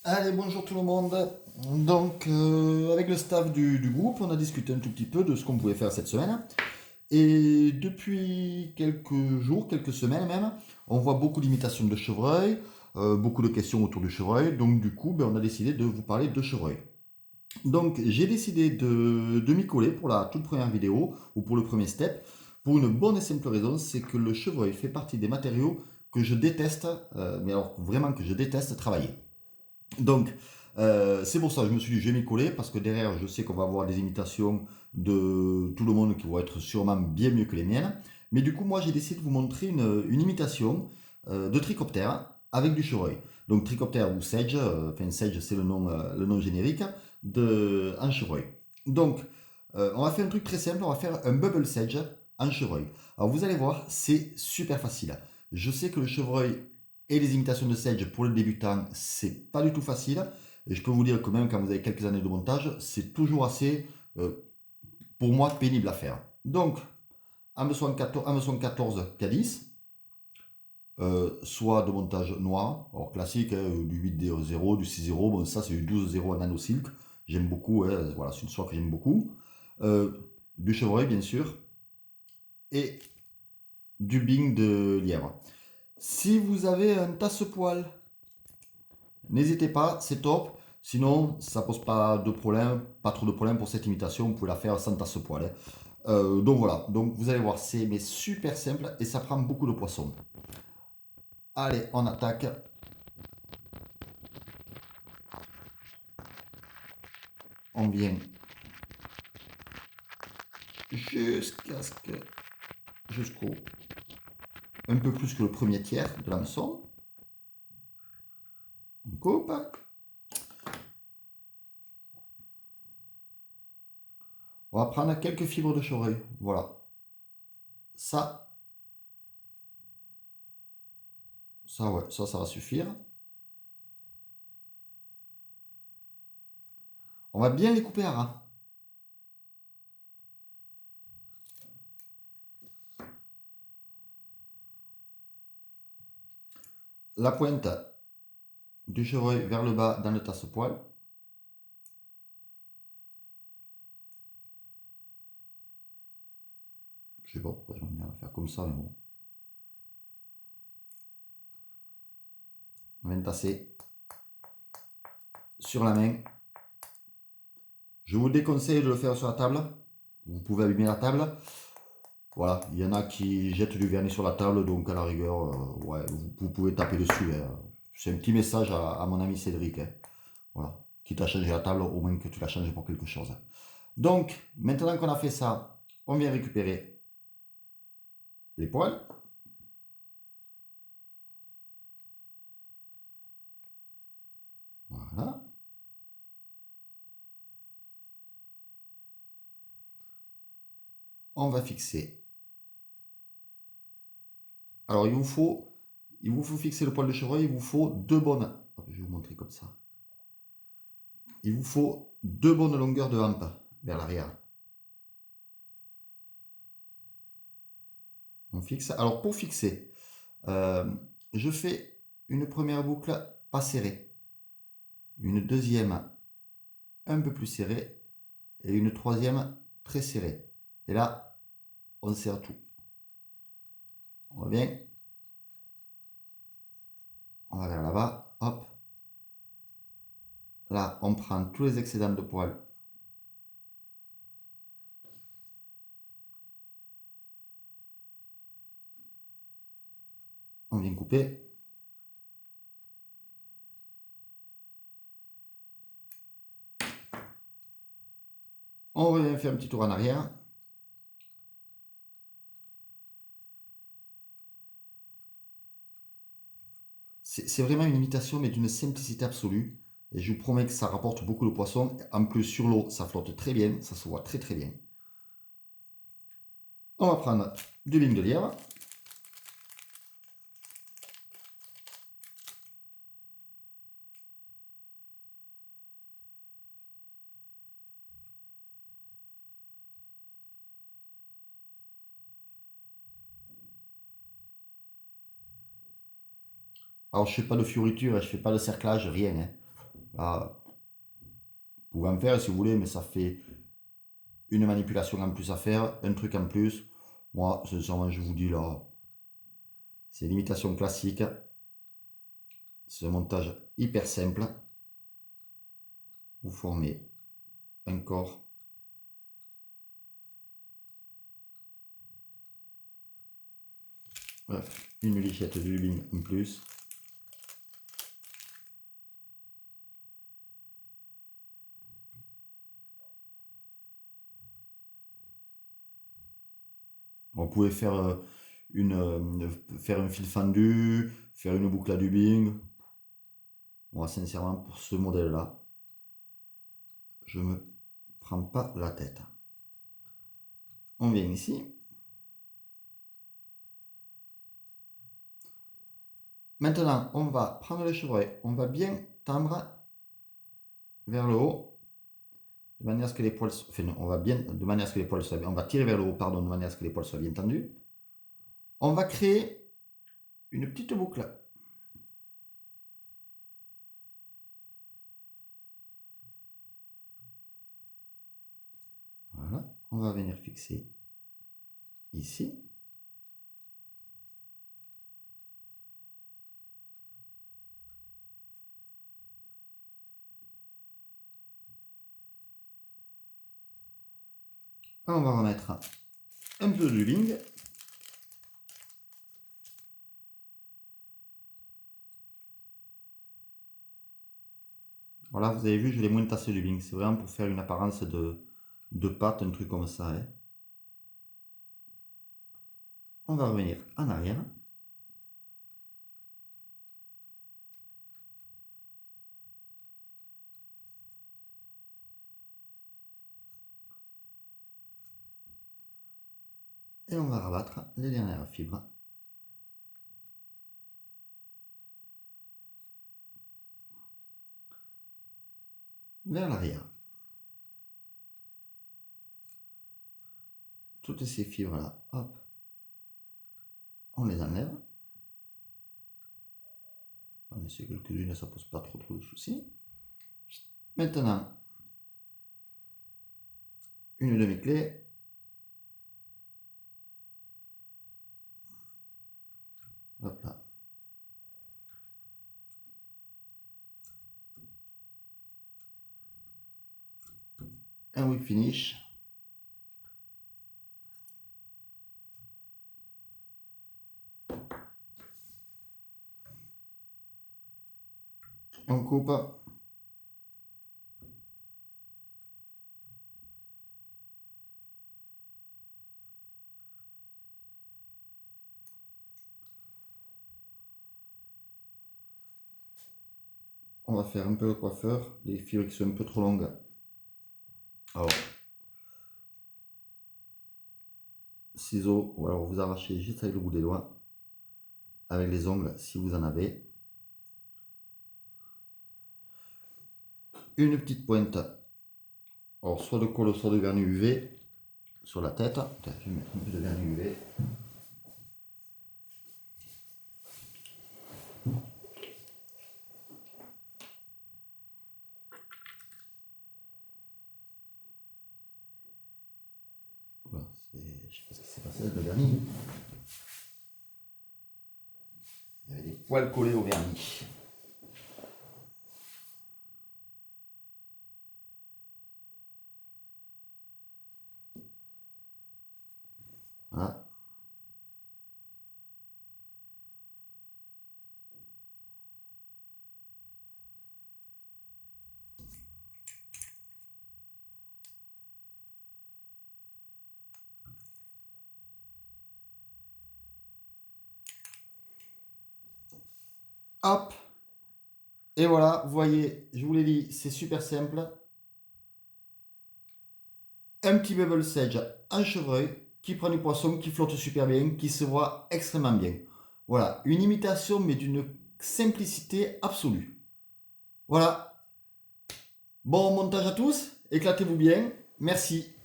Allez, bonjour tout le monde. Donc, avec le staff du groupe, on a discuté un tout petit peu de ce qu'on pouvait faire cette semaine. Et depuis quelques jours, quelques semaines même, on voit beaucoup d'imitations de chevreuil, beaucoup de questions autour du chevreuil. Donc, du coup, on a décidé de vous parler de chevreuil. Donc, j'ai décidé de m'y coller pour la toute première vidéo, ou pour le premier step, pour une bonne et simple raison, c'est que le chevreuil fait partie des matériaux que je déteste, mais alors vraiment que je déteste travailler. Donc, c'est pour ça que je me suis dit, je vais m'y coller, parce que derrière, je sais qu'on va avoir des imitations de tout le monde qui vont être sûrement bien mieux que les miennes. Mais du coup, moi, j'ai décidé de vous montrer une imitation de trichoptère avec du chevreuil. Donc, trichoptère ou sage, enfin, sage, c'est le nom générique, en chevreuil. Donc, on va faire un truc très simple, on va faire un bubble sage en chevreuil. Alors, vous allez voir, c'est super facile. Je sais que le chevreuil et les imitations de Sage pour le débutant, c'est pas du tout facile. Et je peux vous dire que même quand vous avez quelques années de montage, c'est toujours assez, pour moi, pénible à faire. Donc, Amazon 14 K10, soit de montage noir, alors classique, hein, du 8.0, du 6.0, bon ça c'est du 12.0 en nano silk, j'aime beaucoup, hein, voilà, c'est une soie que j'aime beaucoup. Euh, du chevreuil bien sûr, et du bing de lièvre. Si vous avez un tasse-poil, n'hésitez pas, c'est top. Sinon, ça pose pas de problème, pas trop de problème pour cette imitation. Vous pouvez la faire sans tasse-poil, hein. Donc voilà, donc vous allez voir, c'est mais super simple et ça prend beaucoup de poissons. Allez, on attaque. On vient jusqu'à ce que jusqu'au un peu plus que le premier tiers de l'hameçon. On coupe. On va prendre quelques fibres de chevreuil. Voilà. Ça, ça ouais, ça va suffire. On va bien les couper à ras. La pointe du chevreuil vers le bas dans le tasse-poil. Je sais pas pourquoi j'aime bien la faire comme ça, mais bon. On vient de tasser sur la main. Je vous déconseille de le faire sur la table. Vous pouvez abîmer la table. Voilà, il y en a qui jettent du vernis sur la table, donc à la rigueur, ouais, vous pouvez taper dessus, hein. C'est un petit message à mon ami Cédric, hein. Voilà, quitte à changer la table, au moins que tu la changes pour quelque chose. Donc, maintenant qu'on a fait ça, on vient récupérer les poils. Voilà. On va fixer. Alors, il vous faut fixer le poil de chevreuil, il vous faut deux bonnes. Je vais vous montrer comme ça. Il vous faut deux bonnes longueurs de hampe vers l'arrière. On fixe. Alors, pour fixer, euh, je fais une première boucle pas serrée, une deuxième un peu plus serrée et une troisième très serrée. Et là, on serre tout. On revient, on va vers là-bas, hop. Là, on prend tous les excédents de poils. On vient couper. On revient faire un petit tour en arrière. C'est vraiment une imitation, mais d'une simplicité absolue. Et je vous promets que ça rapporte beaucoup de poissons. En plus, sur l'eau, ça flotte très bien. Ça se voit très très bien. On va prendre du ligne de lièvre. Alors, je fais pas de fioriture, je fais pas de cerclage, rien, hein. Là, vous pouvez en faire si vous voulez, mais ça fait une manipulation en plus à faire, un truc en plus. Moi, sincèrement, je vous dis là, c'est l'imitation classique. C'est un montage hyper simple. Vous formez un corps. Bref, une lichette de lubing en plus. Vous pouvez faire, faire un fil fendu, faire une boucle à dubbing. Moi, sincèrement, pour ce modèle-là, je me prends pas la tête. On vient ici. Maintenant, on va prendre le chevreuil, on va bien tendre vers le haut, de manière à ce que les poils, enfin non, on va bien, de manière à ce que les poils soient, on va tirer vers le haut, pardon, de manière à ce que les poils soient bien tendus. On va créer une petite boucle. Voilà, on va venir fixer ici. On va remettre un peu de dubbing. Voilà, vous avez vu, je l'ai moins tassé le dubbing. C'est vraiment pour faire une apparence de pâte, un truc comme ça. Hein. On va revenir en arrière. Et on va rabattre les dernières fibres vers l'arrière. Toutes ces fibres là, hop, on les enlève. On en essaie quelques-unes, ça pose pas trop de soucis. Maintenant, une demi-clé. Hop là. Un whip finish. On coupe. On va faire un peu le coiffeur, les fibres qui sont un peu trop longues. Alors, ciseaux, ou alors vous arrachez juste avec le bout des doigts, avec les ongles si vous en avez. Une petite pointe, alors soit de colle, soit de vernis UV sur la tête. Je vais mettre un peu de vernis UV. Voilà, je ne sais pas ce qui s'est passé avec le vernis. Il y avait des poils collés au vernis. Voilà. Hop. Et voilà, vous voyez, je vous l'ai dit, c'est super simple. Un petit bubble sage en chevreuil qui prend du poisson, qui flotte super bien, qui se voit extrêmement bien. Voilà, une imitation mais d'une simplicité absolue. Voilà. Bon montage à tous, éclatez-vous bien. Merci.